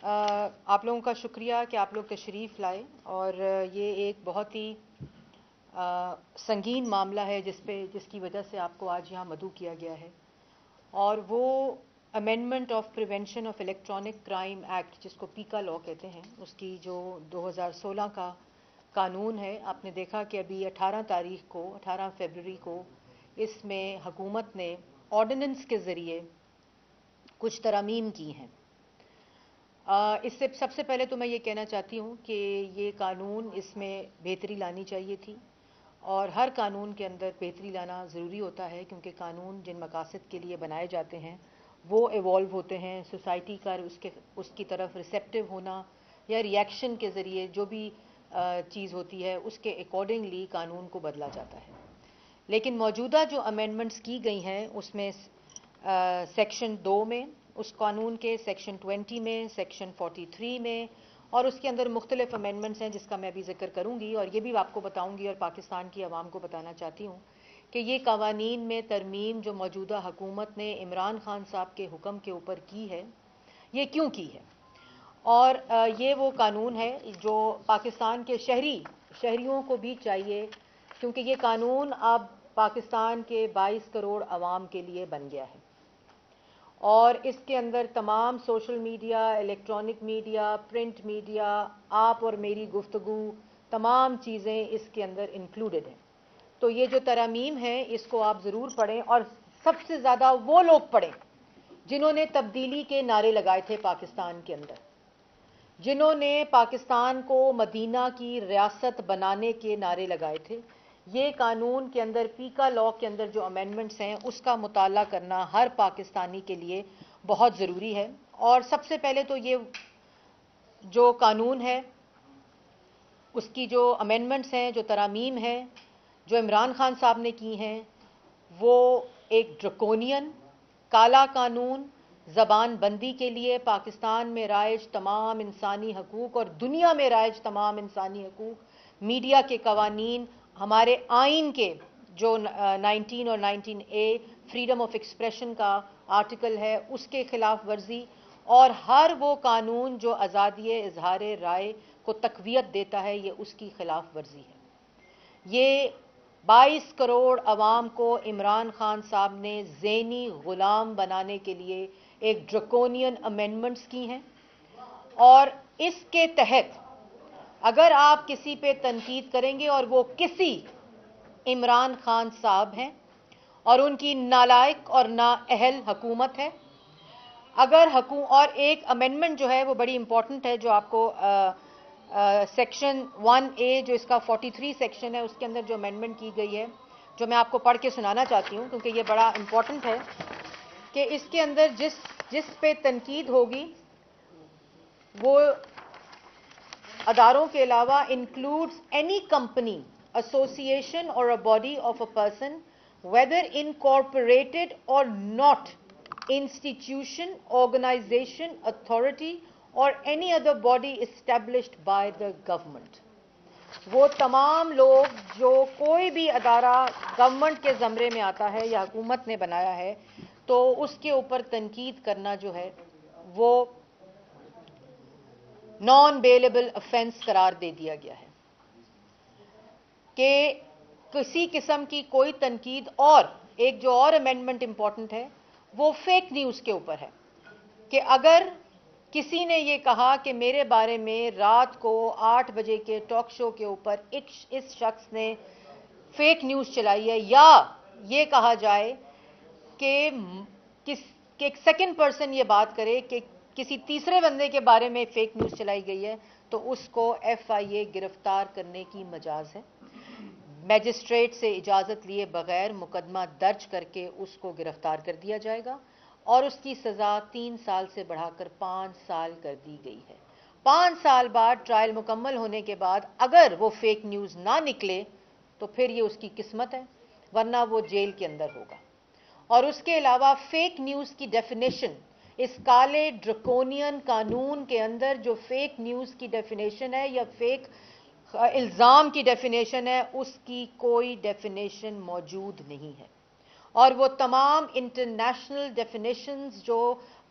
آپ لوگوں کا شکریہ کہ آپ لوگ تشریف لائے، اور یہ ایک بہت ہی سنگین معاملہ ہے جس کی وجہ سے آپ کو آج یہاں مدعو کیا گیا ہے، اور وہ amendment of prevention of electronic crime act, جس کو پیکا لاء کہتے ہیں، اس کی جو 2016 کا قانون ہے۔ آپ نے دیکھا کہ ابھی 18 فروری کو اس میں حکومت نے آرڈیننس کے ذریعے کچھ ترامیم کی ہیں۔ اس سے سب سے پہلے تو میں یہ کہنا چاہتی ہوں کہ یہ قانون، اس میں بہتری لانی چاہیے تھی، اور ہر قانون کے اندر بہتری لانا ضروری ہوتا ہے، کیونکہ قانون جن مقاصد کے لیے بنائے جاتے ہیں وہ ایوالو ہوتے ہیں۔ سوسائٹی کا اس کی طرف ریسیپٹیو ہونا یا ری ایکشن کے ذریعے جو بھی چیز ہوتی ہے اس کے اکارڈنگلی قانون کو بدلا جاتا ہے۔ لیکن موجودہ جو امینڈمنٹس کی گئی ہیں اس میں سیکشن 2 میں اس قانون کے، سیکشن 20 میں، سیکشن 43 میں، اور اس کے اندر مختلف امینڈمنٹس ہیں جس کا میں بھی ذکر کروں گی، اور یہ بھی آپ کو بتاؤں گی اور پاکستان کی عوام کو بتانا چاہتی ہوں کہ یہ قوانین میں ترمیم جو موجودہ حکومت نے عمران خان صاحب کے حکم کے اوپر کی ہے، یہ کیوں کی ہے۔ اور یہ وہ قانون ہے جو پاکستان کے شہریوں کو بھی چاہیے، کیونکہ یہ قانون اب پاکستان کے 22 کروڑ عوام کے لیے بن گیا ہے، اور اس کے اندر تمام social media, electronic media, print media, آپ اور میری گفتگو، تمام چیزیں اس کے اندر انکلوڈڈ ہیں۔ تو یہ جو ترامیم ہیں اس کو آپ ضرور پڑھیں، اور سب سے زیادہ وہ لوگ پڑھیں جنہوں نے تبدیلی کے نعرے لگائے تھے پاکستان کے اندر، جنہوں نے پاکستان کو مدینہ کی ریاست بنانے کے نعرے لگائے تھے۔ یہ قانون کے اندر، پیکا لاء کے اندر جو امینڈمنٹس ہیں اس کا مطالعہ کرنا ہر پاکستانی کے لیے بہت ضروری ہے۔ اور سب سے پہلے تو یہ جو قانون ہے اس کی جو امینڈمنٹس ہیں، جو ترامیم ہیں جو عمران خان صاحب نے کی ہیں، وہ ایک ڈرکونین کالا قانون، زبان بندی کے لیے پاکستان میں رائج تمام انسانی حقوق اور دنیا میں رائج تمام انسانی حقوق، میڈیا کے قوانین، ہمارے آئین کے جو 19 اور 19A فریڈم آف ایکسپریشن کا آرٹیکل ہے اس کے خلاف ورزی، اور ہر وہ قانون جو آزادی اظہار رائے کو تقویت دیتا ہے، یہ اس کی خلاف ورزی ہے۔ یہ 22 کروڑ عوام کو عمران خان صاحب نے ذہنی غلام بنانے کے لیے ایک ڈرکونین امینڈمنٹس کی ہیں، اور اس کے تحت اگر آپ کسی پہ تنقید کریں گے، اور وہ کسی عمران خان صاحب ہیں اور ان کی نالائق اور نااہل حکومت ہے، اور ایک امینڈمنٹ جو ہے وہ بڑی امپورٹنٹ ہے، جو آپ کو سیکشن 1A جو اس کا 43 سیکشن ہے اس کے اندر جو امینڈمنٹ کی گئی ہے، جو میں آپ کو پڑھ کے سنانا چاہتی ہوں کیونکہ یہ بڑا امپورٹنٹ ہے، کہ اس کے اندر جس پہ تنقید ہوگی وہ اداروں کے علاوہ includes any company, association or a body of a person, whether incorporated or not, institution, organization, authority or any other body established by the government. وہ تمام لوگ جو کوئی بھی ادارہ گورنمنٹ کے زمرے میں آتا ہے یا حکومت نے بنایا ہے، تو اس کے اوپر تنقید کرنا جو ہے وہ نان بیلیبل افینس قرار دے دیا گیا ہے، کہ کسی قسم کی کوئی تنقید۔ اور ایک جو اور امینڈمنٹ امپورٹنٹ ہے وہ فیک نیوز کے اوپر ہے، کہ اگر کسی نے یہ کہا کہ میرے بارے میں رات کو 8 بجے کے ٹاک شو کے اوپر اس شخص نے فیک نیوز چلائی ہے، یا یہ کہا جائے کہ ایک سیکنڈ پرسن یہ بات کرے کہ کسی تیسرے بندے کے بارے میں فیک نیوز چلائی گئی ہے، تو اس کو FIA گرفتار کرنے کی مجاز ہے۔ میجسٹریٹ سے اجازت لیے بغیر مقدمہ درج کر کے اس کو گرفتار کر دیا جائے گا، اور اس کی سزا 3 سال سے بڑھا کر 5 سال کر دی گئی ہے۔ 5 سال بعد ٹرائل مکمل ہونے کے بعد اگر وہ فیک نیوز نہ نکلے تو پھر یہ اس کی قسمت ہے، ورنہ وہ جیل کے اندر ہوگا۔ اور اس کے علاوہ فیک نیوز کی ڈیفینیشن، اس کالے ڈرکونین قانون کے اندر جو فیک نیوز کی ڈیفینیشن ہے یا فیک الزام کی ڈیفینیشن ہے، اس کی کوئی ڈیفینیشن موجود نہیں ہے، اور وہ تمام انٹرنیشنل ڈیفینیشنز جو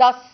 10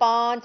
5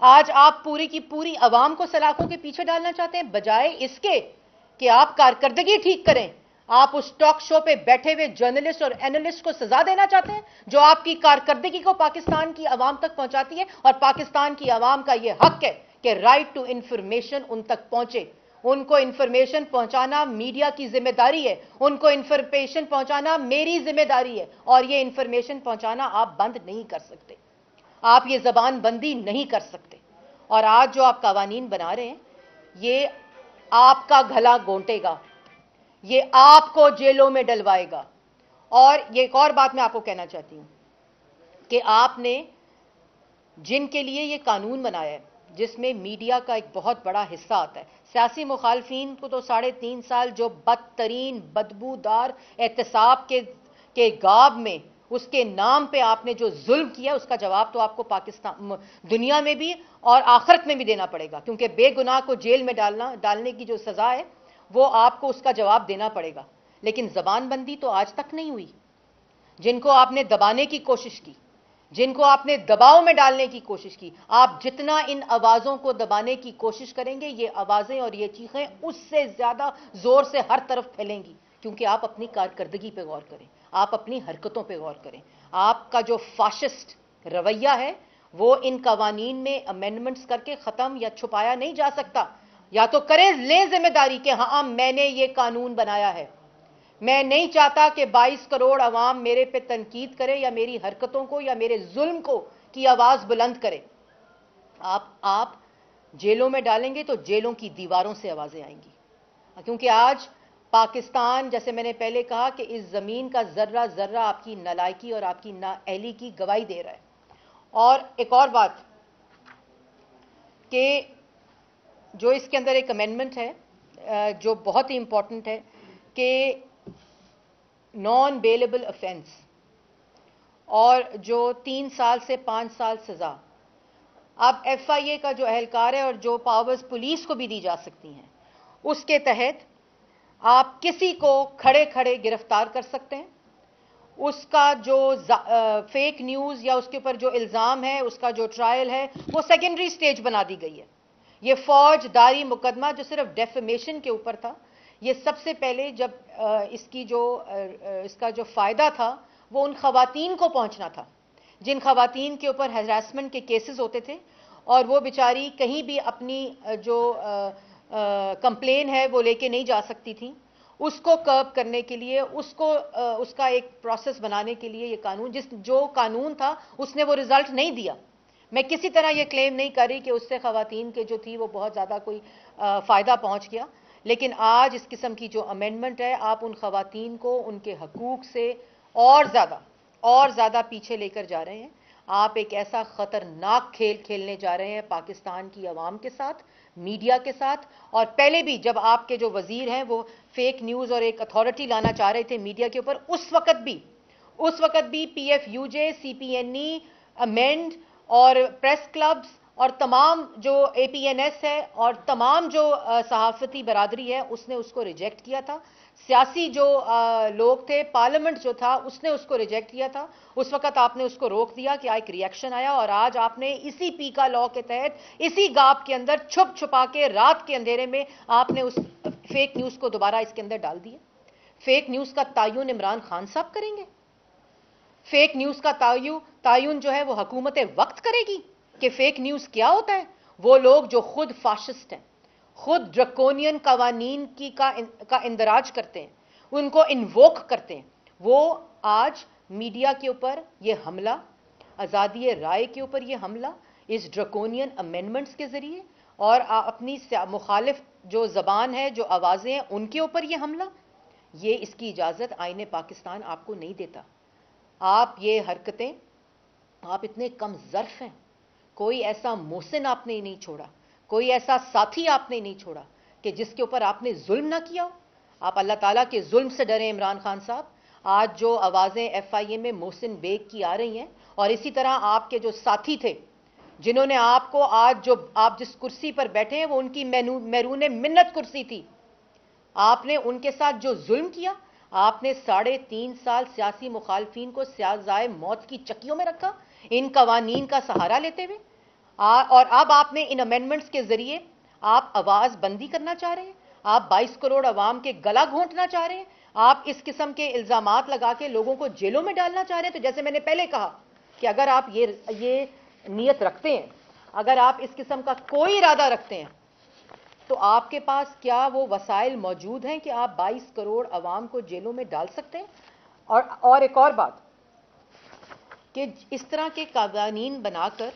آج آپ پوری کی پوری عوام کو سلاخوں کے پیچھے ڈالنا چاہتے ہیں، بجائے اس کے کہ آپ کارکردگی ٹھیک کریں۔ آپ اس ٹاک شو پہ بیٹھے ہوئے جرنلسٹ اور اینالسٹ کو سزا دینا چاہتے ہیں جو آپ کی کارکردگی کو پاکستان کی عوام تک پہنچاتی ہے، اور پاکستان کی عوام کا یہ حق ہے کہ رائٹ ٹو انفارمیشن ان تک پہنچے۔ ان کو انفارمیشن پہنچانا میڈیا کی ذمہ داری ہے، ان کو انفارمیشن پہنچانا میری ذمہ داری ہے، اور یہ انفارمیشن پہنچانا آپ بند نہیں کر سکتے، آپ یہ زبان بندی نہیں کر سکتے۔ اور آج جو آپ قوانین بنا رہے ہیں یہ آپ کا گھلا گھونٹے گا، یہ آپ کو جیلوں میں ڈلوائے گا۔ اور یہ ایک اور بات میں آپ کو کہنا چاہتی ہوں کہ آپ نے جن کے لیے یہ قانون بنایا ہے، جس میں میڈیا کا ایک بہت بڑا حصہ آتا ہے، سیاسی مخالفین کو تو 3.5 سال جو بدترین بدبودار احتساب کے غاب میں اس کے نام پہ آپ نے جو ظلم کیا، اس کا جواب تو آپ کو پاکستان دنیا میں بھی اور آخرت میں بھی دینا پڑے گا، کیونکہ بے گناہ کو جیل میں ڈالنے کی جو سزا ہے وہ آپ کو اس کا جواب دینا پڑے گا۔ لیکن زبان بندی تو آج تک نہیں ہوئی۔ جن کو آپ نے دبانے کی کوشش کی، جن کو آپ نے دباؤ میں ڈالنے کی کوشش کی، آپ جتنا ان آوازوں کو دبانے کی کوشش کریں گے، یہ آوازیں اور یہ چیخیں اس سے زیادہ زور سے ہر طرف پھیلیں گی، کیونکہ آپ اپنی کارکردگی پہ غور کریں، آپ اپنی حرکتوں پہ غور کریں۔ آپ کا جو فاشسٹ رویہ ہے وہ ان قوانین میں امینڈمنٹس کر کے ختم یا چھپایا نہیں جا سکتا۔ یا تو کریں، لیں ذمہ داری کہ ہاں میں نے یہ قانون بنایا ہے، میں نہیں چاہتا کہ 22 کروڑ عوام میرے پہ تنقید کرے یا میری حرکتوں کو یا میرے ظلم کو کی آواز بلند کرے۔ آپ جیلوں میں ڈالیں گے تو جیلوں کی دیواروں سے آوازیں آئیں گی، کیونکہ آج پاکستان، جیسے میں نے پہلے کہا، کہ اس زمین کا ذرہ ذرہ آپ کی نالائکی اور آپ کی نااہلی کی گواہی دے رہا ہے۔ اور ایک اور بات کہ جو اس کے اندر ایک امینڈمنٹ ہے جو بہت ہی امپورٹنٹ ہے کہ نان بیلیبل افینس اور جو 3 سال سے 5 سال سزا، اب ایف آئی اے کا جو اہلکار ہے اور جو پاورز پولیس کو بھی دی جا سکتی ہیں، اس کے تحت آپ کسی کو کھڑے کھڑے گرفتار کر سکتے ہیں۔ اس کا جو فیک نیوز یا اس کے اوپر جو الزام ہے، اس کا جو ٹرائل ہے، وہ سیکنڈری سٹیج بنا دی گئی ہے۔ یہ فوج داری مقدمہ جو صرف ڈیفیمیشن کے اوپر تھا، یہ سب سے پہلے جب اس کا جو فائدہ تھا وہ ان خواتین کو پہنچنا تھا جن خواتین کے اوپر ہراسمنٹ کے کیسز ہوتے تھے، اور وہ بیچاری کہیں بھی اپنی جو کمپلین ہے وہ لے کے نہیں جا سکتی تھیں۔ اس کو کرب کرنے کے لیے، اس کا ایک پروسیس بنانے کے لیے یہ قانون، جو قانون تھا اس نے وہ رزلٹ نہیں دیا۔ میں کسی طرح یہ کلیم نہیں کر رہی کہ اس سے خواتین کے جو تھی وہ بہت زیادہ کوئی فائدہ پہنچ گیا، لیکن آج اس قسم کی جو امینڈمنٹ ہے، آپ ان خواتین کو ان کے حقوق سے اور زیادہ پیچھے لے کر جا رہے ہیں۔ آپ ایک ایسا خطرناک کھیل کھیلنے جا رہے ہیں پاکستان کی عوام کے ساتھ، میڈیا کے ساتھ۔ اور پہلے بھی جب آپ کے جو وزیر ہیں وہ فیک نیوز اور ایک اتھارٹی لانا چاہ رہے تھے میڈیا کے اوپر، اس وقت بھی P F U J, C P N E, AMEND اور پریس کلبز اور تمام جو اے پی این ایس ہے اور تمام جو صحافتی برادری ہے، اس نے اس کو ریجیکٹ کیا تھا۔ سیاسی جو لوگ تھے، پارلیمنٹ جو تھا، اس نے اس کو ریجیکٹ کیا تھا۔ اس وقت آپ نے اس کو روک دیا کہ ایک ریئیکشن آیا، اور آج آپ نے اسی پیکا لاء کے تحت، اسی غاب کے اندر چھپ چھپا کے رات کے اندھیرے میں آپ نے اس فیک نیوز کو دوبارہ اس کے اندر ڈال دیا۔ فیک نیوز کا تعین عمران خان صاحب کریں گے؟ فیک نیوز کا تعین جو ہے وہ حکومت وقت کرے گی کہ فیک نیوز کیا ہوتا ہے؟ وہ لوگ جو خود فاشسٹ ہیں، خود ڈرکونین قوانین کا اندراج کرتے ہیں، ان کو انووک کرتے ہیں، وہ آج میڈیا کے اوپر یہ حملہ، آزادی رائے کے اوپر یہ حملہ اس ڈرکونین امینڈمنٹس کے ذریعے، اور اپنی مخالف جو زبان ہے، جو آوازیں ہیں، ان کے اوپر یہ حملہ، یہ اس کی اجازت آئین پاکستان آپ کو نہیں دیتا۔ آپ یہ حرکتیں، آپ اتنے کم ظرف ہیں، کوئی ایسا محسن آپ نے نہیں چھوڑا، کوئی ایسا ساتھی آپ نے نہیں چھوڑا کہ جس کے اوپر آپ نے ظلم نہ کیا ہو۔ آپ اللہ تعالیٰ کے ظلم سے ڈریں عمران خان صاحب۔ آج جو آوازیں ایف آئی اے میں محسن بیگ کی آ رہی ہیں، اور اسی طرح آپ کے جو ساتھی تھے جنہوں نے آپ کو، آج جو آپ جس کرسی پر بیٹھے ہیں وہ ان کی میرون منت کرسی تھی، آپ نے ان کے ساتھ جو ظلم کیا، آپ نے 3.5 سال سیاسی مخالفین کو سزائے موت کی چکیوں میں رکھا ان قوانین کا سہارا لیتے ہوئے۔ اور اب آپ نے ان امینڈمنٹس کے ذریعے آپ آواز بندی کرنا چاہ رہے ہیں, آپ 22 کروڑ عوام کے گلا گھونٹنا چاہ رہے ہیں, آپ اس قسم کے الزامات لگا کے لوگوں کو جیلوں میں ڈالنا چاہ رہے ہیں. تو جیسے میں نے پہلے کہا کہ اگر آپ یہ نیت رکھتے ہیں, اگر آپ اس قسم کا کوئی ارادہ رکھتے ہیں, تو آپ کے پاس کیا وہ وسائل موجود ہیں کہ آپ 22 کروڑ عوام کو جیلوں میں ڈال سکتے ہیں؟ اور ایک اور بات کہ اس طرح کے قوانین بنا کر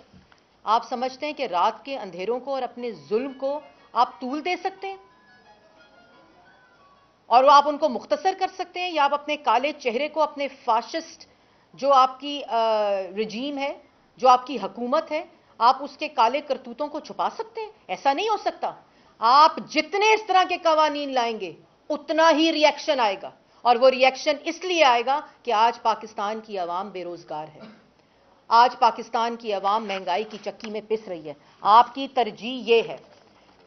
آپ سمجھتے ہیں کہ رات کے اندھیروں کو اور اپنے ظلم کو آپ طول دے سکتے ہیں اور وہ آپ ان کو مختصر کر سکتے ہیں, یا آپ اپنے کالے چہرے کو, اپنے فاشسٹ جو آپ کی رجیم ہے, جو آپ کی حکومت ہے, آپ اس کے کالے کرتوتوں کو چھپا سکتے ہیں؟ ایسا نہیں ہو سکتا. آپ جتنے اس طرح کے قوانین لائیں گے اتنا ہی ری ایکشن آئے گا, اور وہ ری ایکشن اس لیے آئے گا کہ آج پاکستان کی عوام بے روزگار ہے, آج پاکستان کی عوام مہنگائی کی چکی میں پس رہی ہے. آپ کی ترجیح یہ ہے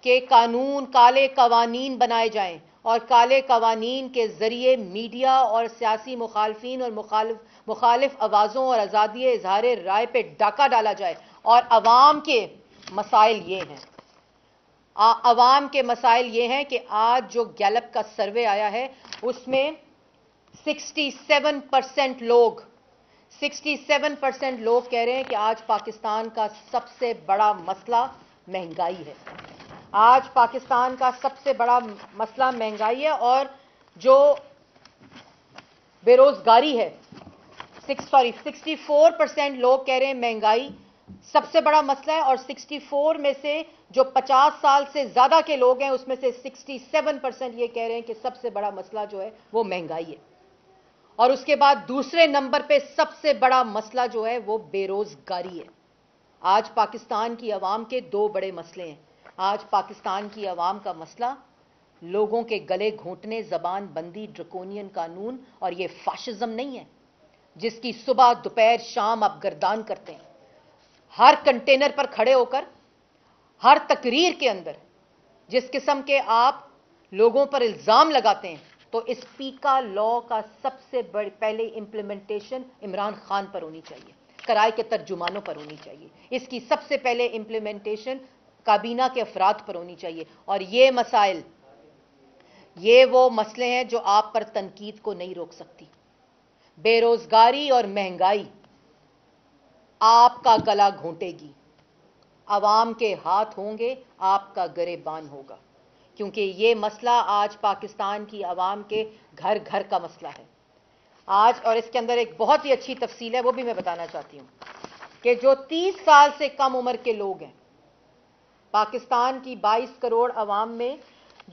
کہ قانون, کالے قوانین بنائے جائیں, اور کالے قوانین کے ذریعے میڈیا اور سیاسی مخالفین اور مخالف آوازوں اور آزادی اظہار رائے پہ ڈاکہ ڈالا جائے. اور عوام کے مسائل یہ ہیں, عوام کے مسائل یہ ہیں کہ آج جو گیلپ کا سروے آیا ہے اس میں 67% لوگ کہہ رہے ہیں کہ آج پاکستان کا سب سے بڑا مسئلہ مہنگائی ہے. آج پاکستان کا سب سے بڑا مسئلہ مہنگائی ہے, اور جو بے روزگاری ہے 64% لوگ کہہ رہے ہیں مہنگائی سب سے بڑا مسئلہ ہے, اور 64 میں سے جو 50 سال سے زیادہ کے لوگ ہیں اس میں سے 67% یہ کہہ رہے ہیں کہ سب سے بڑا مسئلہ جو ہے وہ مہنگائی ہے. اور اس کے بعد دوسرے نمبر پہ سب سے بڑا مسئلہ جو ہے وہ بے روزگاری ہے. آج پاکستان کی عوام کے دو بڑے مسئلے ہیں. آج پاکستان کی عوام کا مسئلہ لوگوں کے گلے گھونٹنے, زبان بندی, ڈرکونین قانون اور یہ فاشزم نہیں ہے جس کی صبح دوپہر شام آپ گردان کرتے ہیں. ہر کنٹینر پر کھڑے ہو کر, ہر تقریر کے اندر جس قسم کے آپ لوگوں پر الزام لگاتے ہیں, تو اس پیکا لا کا سب سے پہلے امپلیمنٹیشن عمران خان پر ہونی چاہیے, کرائے کے ترجمانوں پر ہونی چاہیے. اس کی سب سے پہلے امپلیمنٹیشن کابینہ کے افراد پر ہونی چاہیے. اور یہ مسائل, یہ وہ مسئلے ہیں جو آپ پر تنقید کو نہیں روک سکتی. بے روزگاری اور مہنگائی آپ کا گلا گھونٹے گی, عوام کے ہاتھ ہوں گے, آپ کا گریبان ہوگا, کیونکہ یہ مسئلہ آج پاکستان کی عوام کے گھر گھر کا مسئلہ ہے آج. اور اس کے اندر ایک بہت ہی اچھی تفصیل ہے, وہ بھی میں بتانا چاہتی ہوں کہ جو 30 سال سے کم عمر کے لوگ ہیں, پاکستان کی 22 کروڑ عوام میں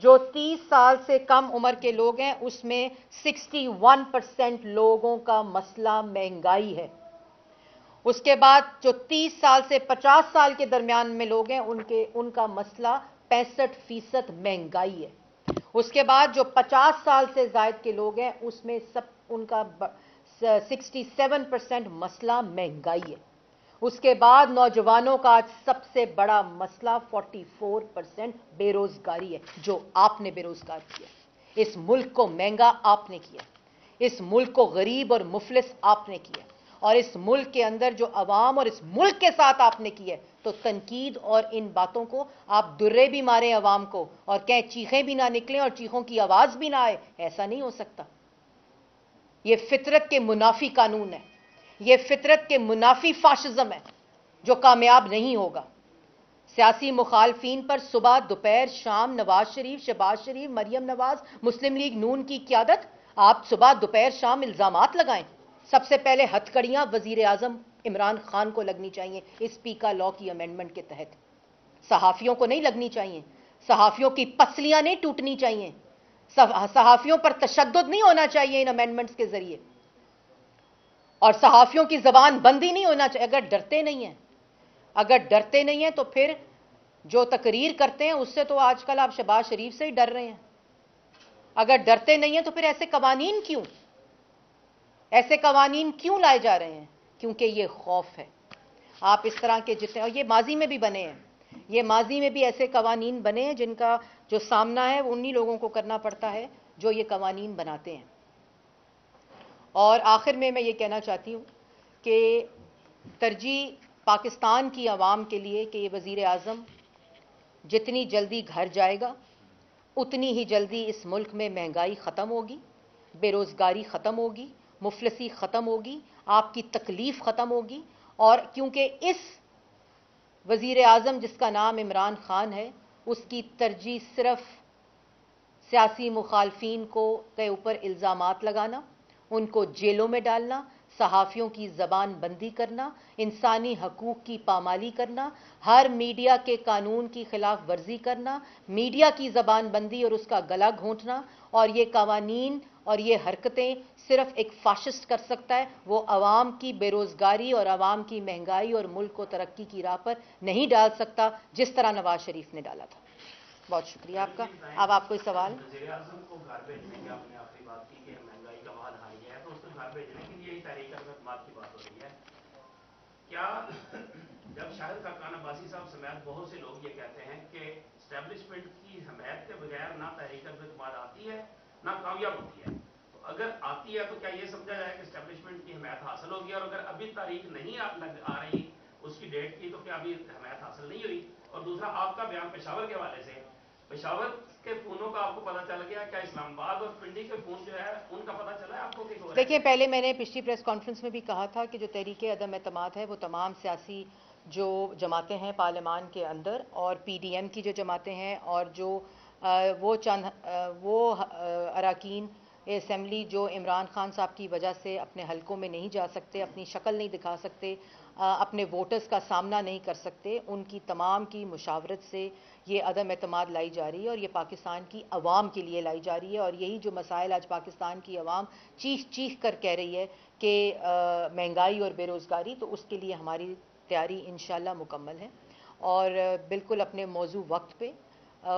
جو 30 سال سے کم عمر کے لوگ ہیں اس میں 61% لوگوں کا مسئلہ مہنگائی ہے. اس کے بعد جو 30 سال سے 50 سال کے درمیان میں لوگ ہیں ان کا مسئلہ 65% مہنگائی ہے. اس کے بعد جو 50 سال سے زائد کے لوگ ہیں اس میں ان کا 67% مسئلہ مہنگائی ہے. اس کے بعد نوجوانوں کا آج سب سے بڑا مسئلہ 44% بے روزگاری ہے, جو آپ نے بے روزگار کیا. اس ملک کو مہنگا آپ نے کیا, اس ملک کو غریب اور مفلس آپ نے کیا, اور اس ملک کے اندر جو عوام اور اس ملک کے ساتھ آپ نے کی ہے. تو تنقید اور ان باتوں کو آپ درے بھی ماریں عوام کو اور کہیں چیخیں بھی نہ نکلیں اور چیخوں کی آواز بھی نہ آئے, ایسا نہیں ہو سکتا. یہ فطرت کے منافی قانون ہے, یہ فطرت کے منافی فاشزم ہے جو کامیاب نہیں ہوگا. سیاسی مخالفین پر صبح دوپہر شام نواز شریف, شہباز شریف, مریم نواز, مسلم لیگ نون کی قیادت, آپ صبح دوپہر شام الزامات لگائیں. سب سے پہلے ہتھکڑیاں وزیر اعظم عمران خان کو لگنی چاہیے اس پیکا لا کی امینڈمنٹ کے تحت. صحافیوں کو نہیں لگنی چاہیے, صحافیوں کی پسلیاں نہیں ٹوٹنی چاہیے, صحافیوں پر تشدد نہیں ہونا چاہیے ان امینڈمنٹس کے ذریعے, اور صحافیوں کی زبان بندی نہیں ہونا چاہیے. اگر ڈرتے نہیں ہیں تو پھر جو تقریر کرتے ہیں اس سے تو آج کل آپ شہباز شریف سے ہی ڈر رہے ہیں. اگر ڈرتے نہیں ہیں تو پھر ایسے قوانین کیوں لائے جا رہے ہیں؟ کیونکہ یہ خوف ہے. آپ اس طرح کے جتنے, اور یہ ماضی میں بھی بنے ہیں, یہ ماضی میں بھی ایسے قوانین بنے ہیں جن کا جو سامنا ہے وہ انہی لوگوں کو کرنا پڑتا ہے جو یہ قوانین بناتے ہیں. اور آخر میں یہ کہنا چاہتی ہوں کہ ترجیح پاکستان کی عوام کے لیے کہ یہ وزیر اعظم جتنی جلدی گھر جائے گا اتنی ہی جلدی اس ملک میں مہنگائی ختم ہوگی، بے روزگاری ختم ہوگی، مفلسی ختم ہوگی، آپ کی تکلیف ختم ہوگی. اور کیونکہ اس وزیر اعظم جس کا نام عمران خان ہے اس کی ترجیح صرف سیاسی مخالفین کے اوپر الزامات لگانا، ان کو جیلوں میں ڈالنا، صحافیوں کی زبان بندی کرنا، انسانی حقوق کی پامالی کرنا، ہر میڈیا کے قانون کی خلاف ورزی کرنا، میڈیا کی زبان بندی اور اس کا گلا گھونٹنا. اور یہ قوانین اور یہ حرکتیں صرف ایک فاشسٹ کر سکتا ہے، وہ عوام کی بے روزگاری اور عوام کی مہنگائی اور ملک کو ترقی کی راہ پر نہیں ڈال سکتا جس طرح نواز شریف نے ڈالا تھا. بہت شکریہ آپ کا. اب آپ کوئی سوال؟ وزیر اعظم کو گھر بھیجنے کی آپ نے آخری بات کی کہ مہنگائی کا حال ہائی ہے تو اس کو گھر بھیجنے کے لیے تحریک اعتماد کی بات ہو رہی ہے. کیا جب شاہد خاقان عباسی صاحب سمیت بہت سے لوگ یہ کہتے ہیں کہ اسٹیبلشمنٹ کی حمایت کے بغیر نہ تحریک اعتماد آتی ہے نہ کامیاب ہوتی ہے، تو اگر آتی ہے تو کیا یہ سمجھا جائے کہ اسٹیبلشمنٹ کی حمایت حاصل ہوگی؟ اور اگر ابھی تاریخ نہیں آ رہی اس کی ڈیٹ کی تو کیا ابھی حمایت حاصل نہیں ہوئی؟ اور دوسرا آپ کا بیان پشاور کے حوالے سے، پشاور کے فونوں کا آپ کو پتہ چل گیا، کیا اسلام آباد اور پنڈی کے فون جو ہے ان کا پتہ چلا ہے آپ کو؟ دیکھیں، پہلے میں نے پچھلی پریس کانفرنس میں بھی کہا تھا کہ جو تحریک عدم اعتماد ہے وہ تمام سیاسی جو جماعتیں ہیں پارلیمان کے اندر اور پی ڈی ایم کی جو جماعتیں ہیں اور جو وہ اراکین اسمبلی جو عمران خان صاحب کی وجہ سے اپنے حلقوں میں نہیں جا سکتے، اپنی شکل نہیں دکھا سکتے، اپنے ووٹرز کا سامنا نہیں کر سکتے، ان کی تمام کی مشاورت سے یہ عدم اعتماد لائی جا رہی ہے اور یہ پاکستان کی عوام کے لیے لائی جا رہی ہے. اور یہی جو مسائل آج پاکستان کی عوام چیخ چیخ کر کہہ رہی ہے کہ مہنگائی اور بے روزگاری، تو اس کے لیے ہماری تیاری انشاءاللہ مکمل ہے اور بالکل اپنے موضوع وقت پہ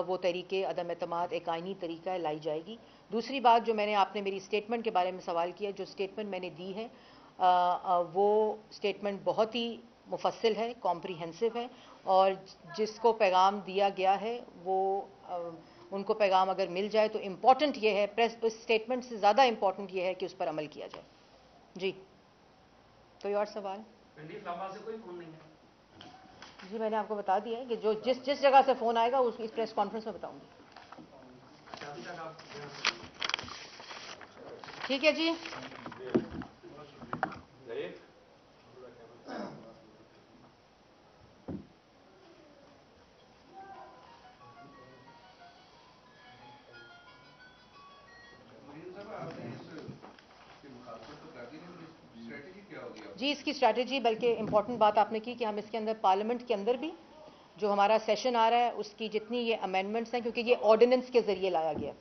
وہ تحریک عدم اعتماد ایک آئینی طریقہ ہے لائی جائے گی. دوسری بات جو میں نے، آپ نے میری اسٹیٹمنٹ کے بارے میں سوال کیا، جو اسٹیٹمنٹ میں نے دی ہے وہ اسٹیٹمنٹ بہت ہی مفصل ہے، کمپریہنسو ہے، اور جس کو پیغام دیا گیا ہے وہ ان کو پیغام اگر مل جائے تو امپورٹنٹ یہ ہے، اس اسٹیٹمنٹ سے زیادہ امپورٹنٹ یہ ہے کہ اس پر عمل کیا جائے. جی کوئی اور سوال؟ پنڈی اسلام آباد سے کوئی فون نہیں ہے؟ جی میں نے آپ کو بتا دیا ہے کہ جو جس جگہ سے فون آئے گا اس پریس کانفرنس میں بتاؤں گی. ٹھیک ہے جی. جی اس کی اسٹریٹجی، بلکہ امپورٹنٹ بات آپ نے کی کہ ہم اس کے اندر پارلیمنٹ کے اندر بھی جو ہمارا سیشن آ رہا ہے اس کی جتنی یہ امینڈمنٹس ہیں، کیونکہ یہ آرڈیننس کے ذریعے لایا گیا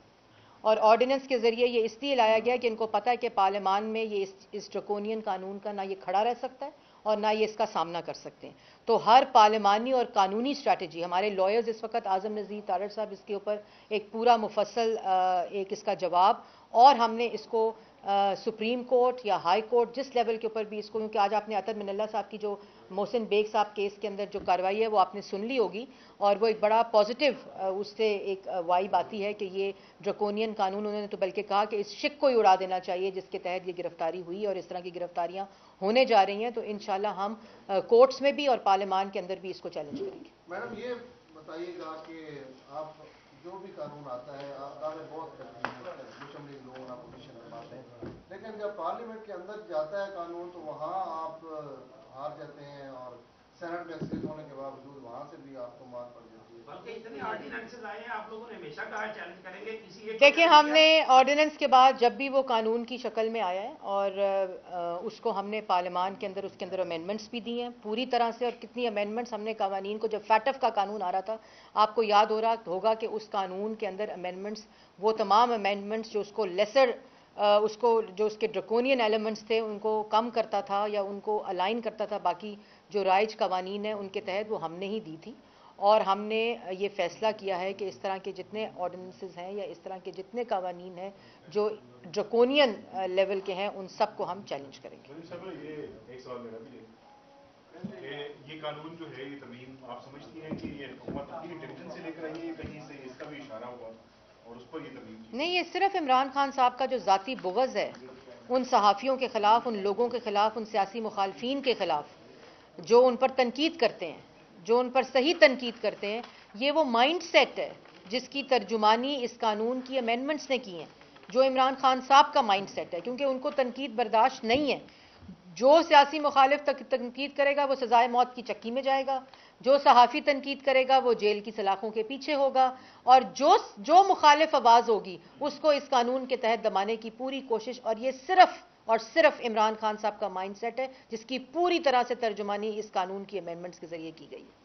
اور آرڈیننس کے ذریعے یہ اس لیے لایا گیا کہ ان کو پتہ ہے کہ پارلیمان میں یہ اس ڈرکونین قانون کا نہ یہ کھڑا رہ سکتا ہے اور نہ یہ اس کا سامنا کر سکتے ہیں. تو ہر پارلیمانی اور قانونی اسٹریٹجی، ہمارے لائرز اس وقت اعظم نذیر تارڑ صاحب اس کے اوپر ایک پورا مفصل ایک اس کا جواب، اور ہم نے اس کو سپریم کورٹ یا ہائی کورٹ جس لیول کے اوپر بھی اس کو، کیونکہ آج آپ نے عطر من اللہ صاحب کی جو محسن بیگ صاحب کیس کے اندر جو کارروائی ہے وہ آپ نے سن لی ہوگی، اور وہ ایک بڑا پازیٹیو اس سے ایک وائب آتی ہے کہ یہ ڈرکونین قانون، انہوں نے تو بلکہ کہا کہ اس شک کو ہی اڑا دینا چاہیے جس کے تحت یہ گرفتاری ہوئی اور اس طرح کی گرفتاریاں ہونے جا رہی ہیں. تو انشاءاللہ ہم کورٹس میں بھی اور پارلیمان کے اندر بھی اس کو چیلنج کریں گے. میڈم یہ بتائیے گا کہ آپ جو بھی قانون آتا ہے دعوے بہت کرتی ہیں، مسلم لیگ لوگ اپوزیشن میں بات ہے، لیکن جب پارلیمنٹ کے اندر جاتا ہے قانون تو وہاں آپ ہار جاتے ہیں اور سینٹ میں اکثریت ہونے کے باوجود وہاں سے بھی آپ کو مار پڑ جاتی ہے. بلکہ اتنے آرڈیننسز آئے ہیں، آپ لوگوں نے ہمیشہ کہا ہے چیلنج کریں گے کسی ایک. دیکھیں ہم نے آرڈیننس کے بعد جب بھی وہ قانون کی شکل میں آیا ہے اور اس کو ہم نے پارلیمان کے اندر اس کے اندر امینڈمنٹس بھی دی ہیں پوری طرح سے، اور کتنی امینڈمنٹس ہم نے قوانین کو، جب فیٹف کا قانون آ رہا تھا آپ کو یاد ہو رہا ہوگا کہ اس قانون کے اندر امینڈمنٹس، وہ تمام امینڈمنٹس جو اس کو لیسر اس کو جو اس کے ڈرکونین ایلیمنٹس تھے ان کو کم کرتا تھا یا ان کو الائن کرتا تھا باقی جو رائج قوانین ہیں ان کے تحت، وہ ہم نے ہی دی تھی. اور ہم نے یہ فیصلہ کیا ہے کہ اس طرح کے جتنے آرڈیننسز ہیں یا اس طرح کے جتنے قوانین ہیں جو ڈرکونین لیول کے ہیں ان سب کو ہم چیلنج کریں گے. یہ ایک سوال میرا بھی ہے کہ یہ قانون جو ہے، یہ ترمیم آپ سمجھتی ہیں کہ یہ حکومت اپنی انٹیلیجنس سے لے کر آئی ہے، کہیں سے اس کا بھی اشارہ ہوا اور اس پر یہ ترمیم کی؟ نہیں، یہ صرف عمران خان صاحب کا جو ذاتی بغض ہے ان صحافیوں کے خلاف، ان لوگوں کے خلاف، ان سیاسی مخالفین کے خلاف جو ان پر تنقید کرتے ہیں, جو ان پر صحیح تنقید کرتے ہیں, یہ وہ مائنڈ سیٹ ہے جس کی ترجمانی اس قانون کی امینڈمنٹس نے کی ہیں, جو عمران خان صاحب کا مائنڈ سیٹ ہے, کیونکہ ان کو تنقید برداشت نہیں ہے. جو سیاسی مخالف تنقید کرے گا وہ سزائے موت کی چکی میں جائے گا, جو صحافی تنقید کرے گا وہ جیل کی سلاخوں کے پیچھے ہوگا, اور جو مخالف آواز ہوگی اس کو اس قانون کے تحت دبانے کی پوری کوشش, اور یہ صرف اور صرف عمران خان صاحب کا مائنڈ سیٹ ہے جس کی پوری طرح سے ترجمانی اس قانون کی امینڈمنٹس کے ذریعے کی گئی ہے.